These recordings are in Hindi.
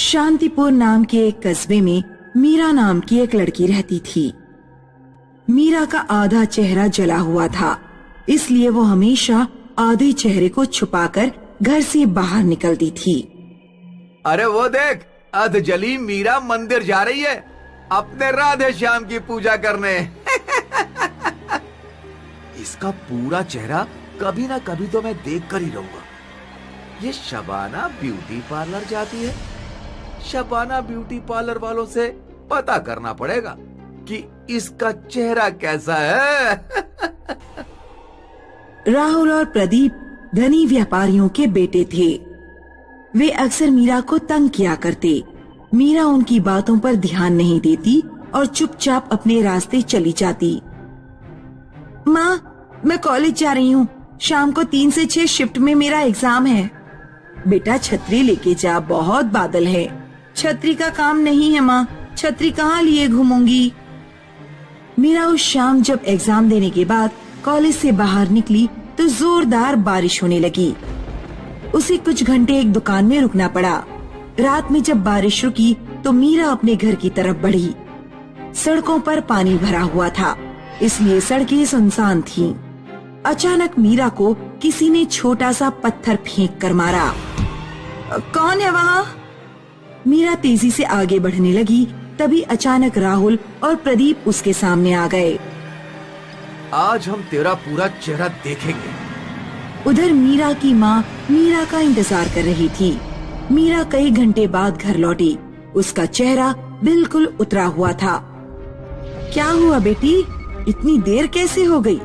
शांतिपुर नाम के एक कस्बे में मीरा नाम की एक लड़की रहती थी। मीरा का आधा चेहरा जला हुआ था, इसलिए वो हमेशा आधे चेहरे को छुपाकर घर से बाहर निकलती थी। अरे वो देख, अधजली मीरा मंदिर जा रही है अपने राधे श्याम की पूजा करने। इसका पूरा चेहरा कभी ना कभी तो मैं देख कर ही रहूंगा। ये शबाना ब्यूटी पार्लर जाती है। शबाना ब्यूटी पार्लर वालों से पता करना पड़ेगा कि इसका चेहरा कैसा है। राहुल और प्रदीप धनी व्यापारियों के बेटे थे। वे अक्सर मीरा को तंग किया करते। मीरा उनकी बातों पर ध्यान नहीं देती और चुपचाप अपने रास्ते चली जाती। माँ, मैं कॉलेज जा रही हूँ। शाम को 3 से 6 शिफ्ट में मेरा एग्जाम है। बेटा छतरी लेके जा, बहुत बादल है। छतरी का काम नहीं है माँ, छतरी कहाँ लिए घूमूंगी। मीरा उस शाम जब एग्जाम देने के बाद कॉलेज से बाहर निकली तो जोरदार बारिश होने लगी। उसे कुछ घंटे एक दुकान में रुकना पड़ा। रात में जब बारिश रुकी तो मीरा अपने घर की तरफ बढ़ी। सड़कों पर पानी भरा हुआ था, इसलिए सड़कें सुनसान थीं। अचानक मीरा को किसी ने छोटा सा पत्थर फेंक कर मारा। कौन है वहाँ? मीरा तेजी से आगे बढ़ने लगी, तभी अचानक राहुल और प्रदीप उसके सामने आ गए। आज हम तेरा पूरा चेहरा देखेंगे। उधर मीरा की माँ मीरा का इंतजार कर रही थी। मीरा कई घंटे बाद घर लौटी। उसका चेहरा बिल्कुल उतरा हुआ था। क्या हुआ बेटी, इतनी देर कैसे हो गई?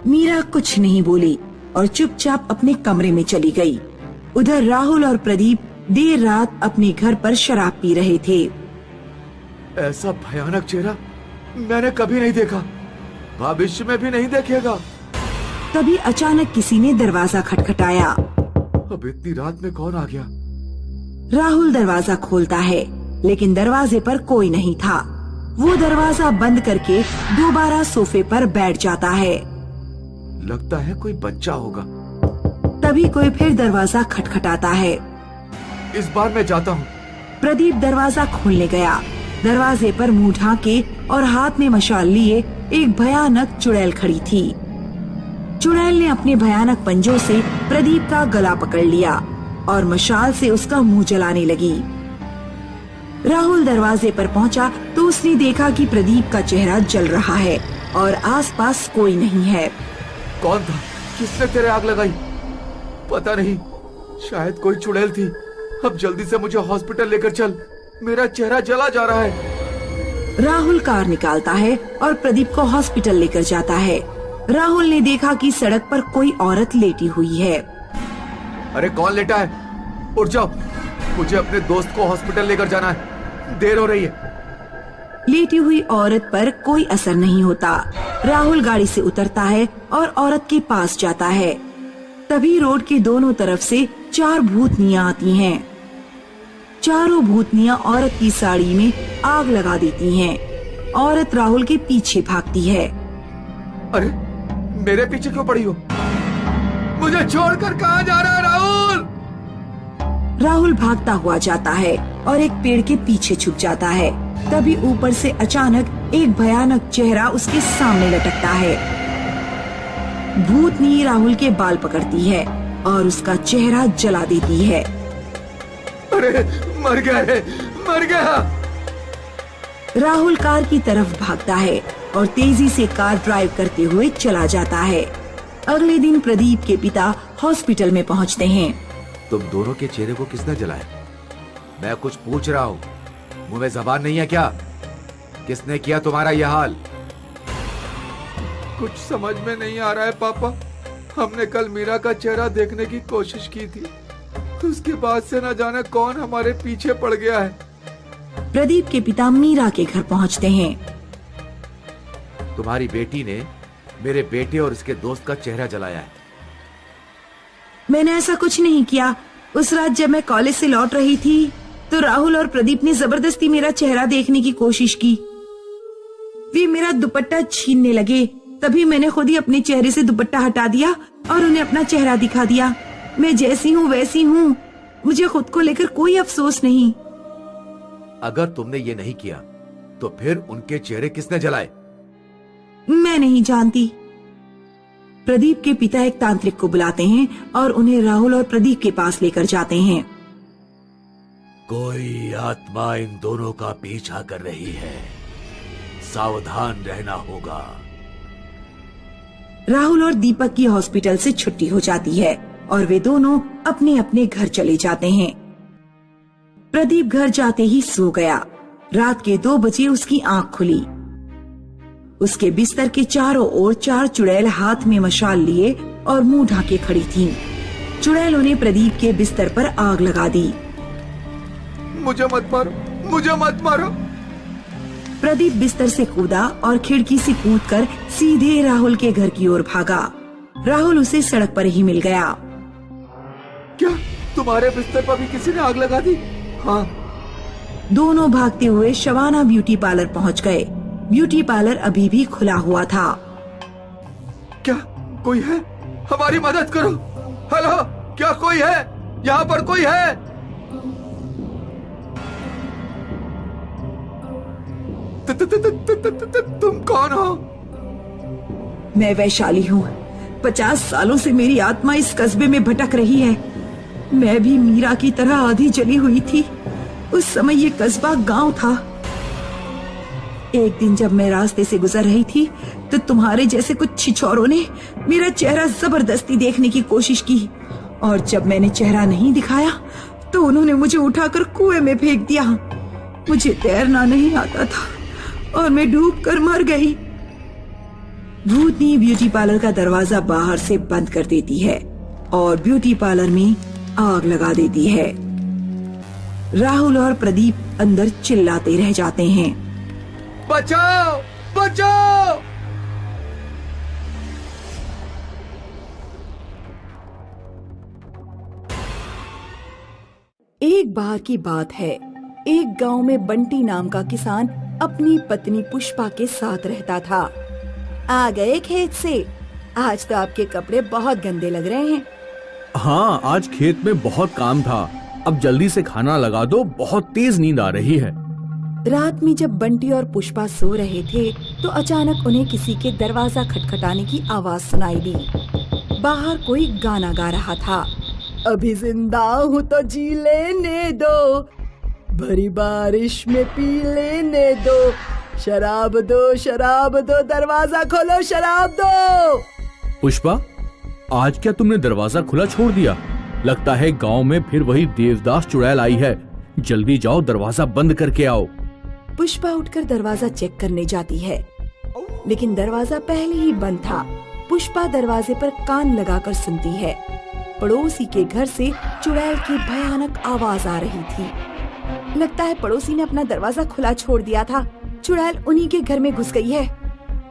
मीरा कुछ नहीं बोली और चुपचाप अपने कमरे में चली गई। उधर राहुल और प्रदीप देर रात अपने घर पर शराब पी रहे थे। ऐसा भयानक चेहरा मैंने कभी नहीं देखा, भविष्य में भी नहीं देखेगा। तभी अचानक किसी ने दरवाजा खटखटाया। अब इतनी रात में कौन आ गया? राहुल दरवाजा खोलता है, लेकिन दरवाजे पर कोई नहीं था। वो दरवाजा बंद करके दोबारा सोफे पर बैठ जाता है। लगता है कोई बच्चा होगा। तभी कोई फिर दरवाजा खटखटाता है। इस बार मैं जाता हूँ। प्रदीप दरवाजा खोलने गया। दरवाजे पर मुंह ढाके और हाथ में मशाल लिए एक भयानक चुड़ैल खड़ी थी। चुड़ैल ने अपने भयानक पंजों से प्रदीप का गला पकड़ लिया और मशाल से उसका मुंह जलाने लगी। राहुल दरवाजे पर पहुंचा तो उसने देखा कि प्रदीप का चेहरा जल रहा है और आसपास कोई नहीं है। कौन था? किसने तेरे आग लगाई? पता नहीं, शायद कोई चुड़ैल थी। अब जल्दी से मुझे हॉस्पिटल लेकर चल, मेरा चेहरा जला जा रहा है। राहुल कार निकालता है और प्रदीप को हॉस्पिटल लेकर जाता है। राहुल ने देखा कि सड़क पर कोई औरत लेटी हुई है। अरे कौन लेटा है? उठ जाओ, मुझे अपने दोस्त को हॉस्पिटल लेकर जाना है, देर हो रही है। लेटी हुई औरत पर कोई असर नहीं होता। राहुल गाड़ी से उतरता है और औरत के पास जाता है। तभी रोड के दोनों तरफ से 4 भूतनियाँ आती हैं। चारों भूतनियाँ औरत की साड़ी में आग लगा देती हैं। औरत राहुल के पीछे भागती है। अरे मेरे पीछे क्यों पड़ी हो? मुझे छोड़कर कहाँ जा रहा है राहुल? राहुल भागता हुआ जाता है और एक पेड़ के पीछे छुप जाता है। तभी ऊपर से अचानक एक भयानक चेहरा उसके सामने लटकता है। भूतनी राहुल के बाल पकड़ती है और उसका चेहरा जला देती है। अरे मर गया है, मर गया। राहुल कार की तरफ भागता है और तेजी से कार ड्राइव करते हुए चला जाता है। अगले दिन प्रदीप के पिता हॉस्पिटल में पहुंचते हैं। तुम दोनों के चेहरे को किसने जलाया? मैं कुछ पूछ रहा हूँ, मुंह में जबान नहीं है क्या? किसने किया तुम्हारा यह हाल? कुछ समझ में नहीं आ रहा है पापा। हमने कल मीरा का चेहरा देखने की कोशिश की थी, उसके बाद से न जाने कौन हमारे पीछे पड़ गया है। प्रदीप के पिता मीरा के घर पहुंचते हैं। तुम्हारी बेटी ने मेरे बेटे और इसके दोस्त का चेहरा जलाया है। मैंने ऐसा कुछ नहीं किया। उस रात जब मैं कॉलेज से लौट रही थी तो राहुल और प्रदीप ने जबरदस्ती मेरा चेहरा देखने की कोशिश की। वे मेरा दुपट्टा छीनने लगे, तभी मैंने खुद ही अपने चेहरे से दुपट्टा हटा दिया और उन्हें अपना चेहरा दिखा दिया। मैं जैसी हूँ वैसी हूँ। मुझे खुद को लेकर कोई अफसोस नहीं। अगर तुमने ये नहीं किया तो फिर उनके चेहरे किसने जलाए? मैं नहीं जानती। प्रदीप के पिता एक तांत्रिक को बुलाते हैं और उन्हें राहुल और प्रदीप के पास लेकर जाते हैं। कोई आत्मा इन दोनों का पीछा कर रही है, सावधान रहना होगा। राहुल और दीपक की हॉस्पिटल से छुट्टी हो जाती है और वे दोनों अपने अपने घर चले जाते हैं। प्रदीप घर जाते ही सो गया। रात के 2 बजे उसकी आंख खुली। उसके बिस्तर के चारों ओर 4 चुड़ैल हाथ में मशाल लिए और मुंह ढाके खड़ी थीं। चुड़ैलों ने प्रदीप के बिस्तर पर आग लगा दी। मुझे मत मारो, मुझे मत मारो। प्रदीप बिस्तर से कूदा और खिड़की से कूदकर सीधे राहुल के घर की ओर भागा। राहुल उसे सड़क पर ही मिल गया। क्या तुम्हारे बिस्तर पर भी किसी ने आग लगा दी? हाँ। दोनों भागते हुए शबाना ब्यूटी पार्लर पहुंच गए। ब्यूटी पार्लर अभी भी खुला हुआ था। क्या कोई है? हमारी मदद करो। हेलो, क्या कोई है? यहाँ पर कोई है? तुम कौन हो? मैं वैशाली हूँ। 50 सालों से मेरी आत्मा इस कस्बे में भटक रही है। मैं भी मीरा की तरह आधी जली हुई थी। उस समय ये कस्बा गांव था। एक दिन जब मैं रास्ते से गुजर रही थी तो तुम्हारे जैसे कुछ छिछोरों ने मेरा चेहरा जबरदस्ती देखने की कोशिश की, और जब मैंने चेहरा नहीं दिखाया तो उन्होंने मुझे उठाकर कुएं में फेंक दिया। मुझे तैरना नहीं आता था और मैं डूबकर मर गई। भूतनी ब्यूटी पार्लर का दरवाजा बाहर से बंद कर देती है और ब्यूटी पार्लर में आग लगा देती है। राहुल और प्रदीप अंदर चिल्लाते रह जाते हैं, बचाओ, बचाओ। एक बार की बात है, एक गांव में बंटी नाम का किसान अपनी पत्नी पुष्पा के साथ रहता था। आ गए खेत से? आज तो आपके कपड़े बहुत गंदे लग रहे हैं। हाँ, आज खेत में बहुत काम था। अब जल्दी से खाना लगा दो, बहुत तेज नींद आ रही है। रात में जब बंटी और पुष्पा सो रहे थे तो अचानक उन्हें किसी के दरवाजा खटखटाने की आवाज सुनाई दी। बाहर कोई गाना गा रहा था। अभी जिंदा हूँ तो जी लेने दो, भरी बारिश में पी लेने दो, शराब दो, शराब दो, दरवाजा खोलो, शराब दो। पुष्पा, आज क्या तुमने दरवाजा खुला छोड़ दिया? लगता है गांव में फिर वही देवदास चुड़ैल आई है। जल्दी जाओ, दरवाजा बंद करके आओ। पुष्पा उठकर दरवाजा चेक करने जाती है, लेकिन दरवाजा पहले ही बंद था। पुष्पा दरवाजे पर कान लगाकर सुनती है। पड़ोसी के घर से चुड़ैल की भयानक आवाज आ रही थी। लगता है पड़ोसी ने अपना दरवाजा खुला छोड़ दिया था। चुड़ैल उन्हीं के घर में घुस गई है।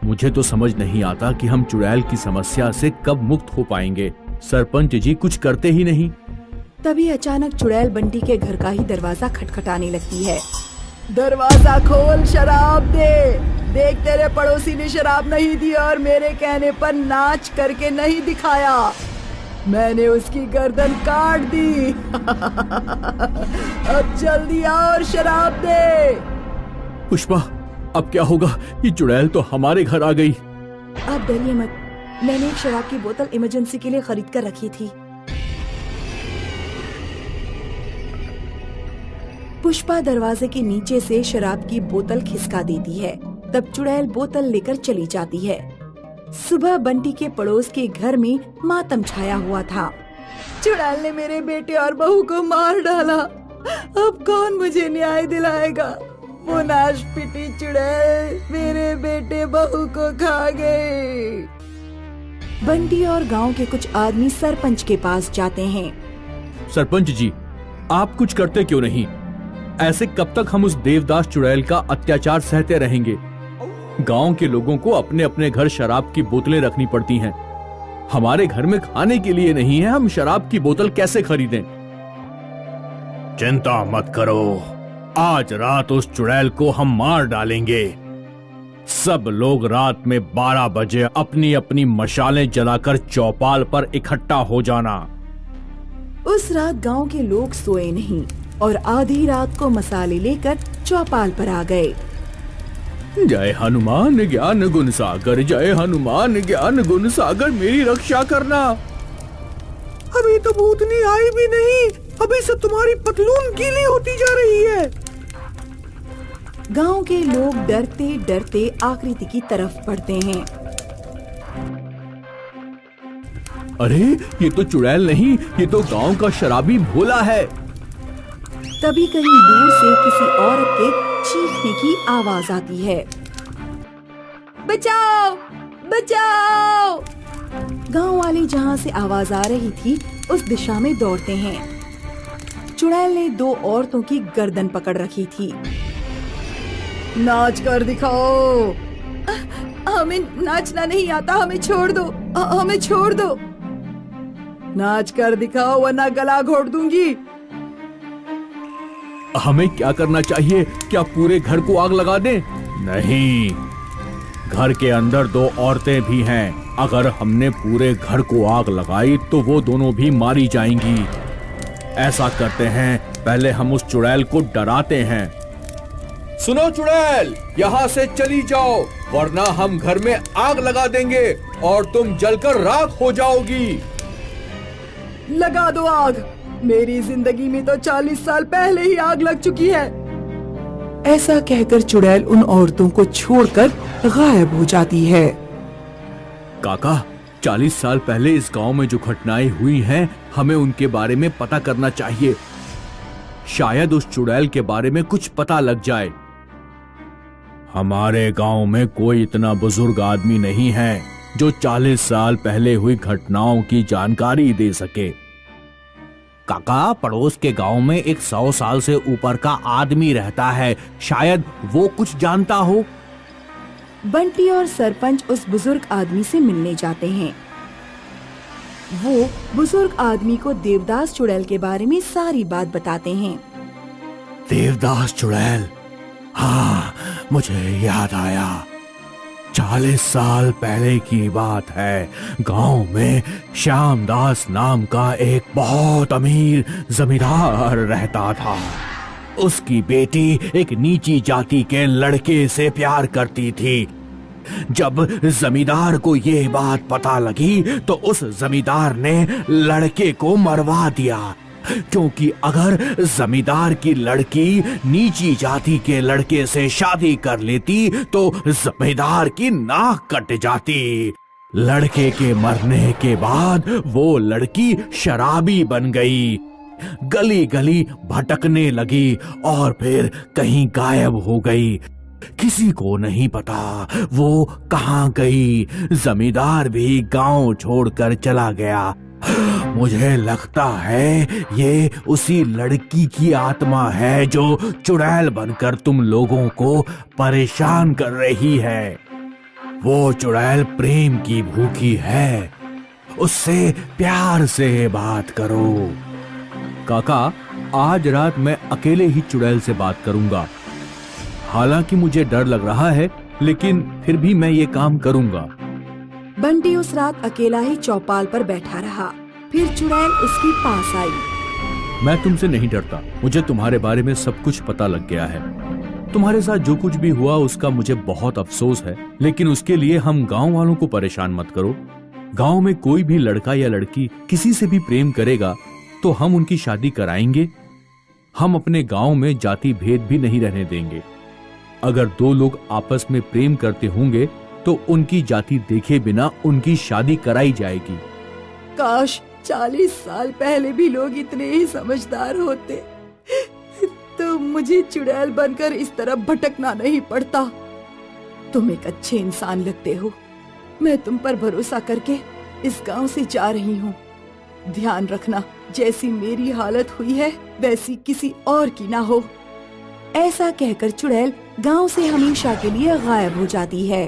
मुझे तो समझ नहीं आता कि हम चुड़ैल की समस्या से कब मुक्त हो पाएंगे। सरपंच जी कुछ करते ही नहीं। तभी अचानक चुड़ैल बंटी के घर का ही दरवाजा खटखटाने लगती है। दरवाजा खोल, शराब दे। देख, तेरे पड़ोसी ने शराब नहीं दी और मेरे कहने पर नाच करके नहीं दिखाया। मैंने उसकी गर्दन काट दी। अब जल्दी आ और शराब दे। पुष्पा, अब क्या होगा? ये चुड़ैल तो हमारे घर आ गई। अब डरिए मत, मैंने एक शराब की बोतल इमरजेंसी के लिए खरीद कर रखी थी। पुष्पा दरवाजे के नीचे से शराब की बोतल खिसका देती है। तब चुड़ैल बोतल लेकर चली जाती है। सुबह बंटी के पड़ोस के घर में मातम छाया हुआ था। चुड़ैल ने मेरे बेटे और बहू को मार डाला। अब कौन मुझे न्याय दिलाएगा? वो नाश पिटी चुड़ैल मेरे बेटे बहू को खा गई। बंटी और गांव के कुछ आदमी सरपंच के पास जाते हैं। सरपंच जी, आप कुछ करते क्यों नहीं? ऐसे कब तक हम उस देवदास चुड़ैल का अत्याचार सहते रहेंगे? गांव के लोगों को अपने अपने घर शराब की बोतलें रखनी पड़ती हैं। हमारे घर में खाने के लिए नहीं है, हम शराब की बोतल कैसे खरीदें? चिंता मत करो, आज रात उस चुड़ैल को हम मार डालेंगे। सब लोग रात में 12 बजे अपनी अपनी मशालें जलाकर चौपाल पर इकट्ठा हो जाना। उस रात गांव के लोग सोए नहीं और आधी रात को मसाले लेकर चौपाल पर आ गए। जय हनुमान ज्ञान गुण सागर, जय हनुमान ज्ञान गुण सागर, मेरी रक्षा करना। अभी तो भूतनी आई भी नहीं, अभी से तुम्हारी पतलून गीली होती जा रही है। गांव के लोग डरते डरते आकृति की तरफ बढ़ते हैं। अरे ये तो चुड़ैल नहीं, ये तो गांव का शराबी भोला है। तभी कहीं दूर से किसी औरत के चीखने की आवाज आती है। बचाओ बचाओ! गांव वाले जहां से आवाज आ रही थी उस दिशा में दौड़ते हैं। चुड़ैल ने दो औरतों की गर्दन पकड़ रखी थी। नाच कर दिखाओ। हमें नाचना नहीं आता, हमें छोड़ दो, हमें छोड़ दो। नाच कर दिखाओ वरना गला घोट दूंगी। हमें क्या करना चाहिए? क्या पूरे घर को आग लगा दें? नहीं, घर के अंदर दो औरतें भी हैं। अगर हमने पूरे घर को आग लगाई तो वो दोनों भी मारी जाएंगी। ऐसा करते हैं, पहले हम उस चुड़ैल को डराते हैं। सुनो चुड़ैल, यहाँ से चली जाओ वरना हम घर में आग लगा देंगे और तुम जलकर राख हो जाओगी। लगा दो आग। मेरी जिंदगी में तो 40 साल पहले ही आग लग चुकी है। ऐसा कहकर चुड़ैल उन औरतों को छोड़कर गायब हो जाती है। काका, 40 साल पहले इस गांव में जो घटनाएं हुई हैं, हमें उनके बारे में पता करना चाहिए। शायद उस चुड़ैल के बारे में कुछ पता लग जाए। हमारे गांव में कोई इतना बुजुर्ग आदमी नहीं है जो 40 साल पहले हुई घटनाओं की जानकारी दे सके। काका, पड़ोस के गांव में एक 100 साल से ऊपर का आदमी रहता है, शायद वो कुछ जानता हो। बंटी और सरपंच उस बुजुर्ग आदमी से मिलने जाते हैं। वो बुजुर्ग आदमी को देवदास चुड़ैल के बारे में सारी बात बताते हैं। देवदास चुड़ैल, हाँ मुझे याद आया। 40 साल पहले की बात है। गांव में श्यामदास नाम का एक बहुत अमीर जमींदार रहता था। उसकी बेटी एक नीची जाति के लड़के से प्यार करती थी। जब जमींदार को ये बात पता लगी तो उस जमींदार ने लड़के को मरवा दिया, क्योंकि अगर जमींदार की लड़की नीची जाति के लड़के से शादी कर लेती तो जमींदार की नाक कट जाती। लड़के के मरने के बाद वो लड़की शराबी बन गई, गली गली भटकने लगी और फिर कहीं गायब हो गई। किसी को नहीं पता वो कहाँ गई। जमींदार भी गांव छोड़कर चला गया। मुझे लगता है ये उसी लड़की की आत्मा है जो चुड़ैल बनकर तुम लोगों को परेशान कर रही है। वो चुड़ैल प्रेम की भूखी है, उससे प्यार से बात करो। काका, आज रात मैं अकेले ही चुड़ैल से बात करूंगा। हालांकि मुझे डर लग रहा है, लेकिन फिर भी मैं ये काम करूंगा। बंटी उस रात अकेला ही चौपाल पर बैठा रहा। फिर चुड़ैल उसके पास आई। मैं तुमसे नहीं डरता, मुझे तुम्हारे बारे में सब कुछ पता लग गया है। तुम्हारे साथ जो कुछ भी हुआ उसका मुझे बहुत अफसोस है, लेकिन उसके लिए हम गांव वालों को परेशान मत करो। गांव में कोई भी लड़का या लड़की किसी से भी प्रेम करेगा तो हम उनकी शादी कराएंगे। हम अपने गांव में जाति भेद भी नहीं रहने देंगे। अगर दो लोग आपस में प्रेम करते होंगे तो उनकी जाति देखे बिना उनकी शादी कराई जाएगी। काश 40 साल पहले भी लोग इतने ही समझदार होते तो मुझे चुड़ैल बनकर इस तरह भटकना नहीं पड़ता। तुम एक अच्छे इंसान लगते हो। मैं तुम पर भरोसा करके इस गांव से जा रही हूँ। ध्यान रखना, जैसी मेरी हालत हुई है वैसी किसी और की ना हो। ऐसा कहकर चुड़ैल गांव से हमेशा के लिए गायब हो जाती है।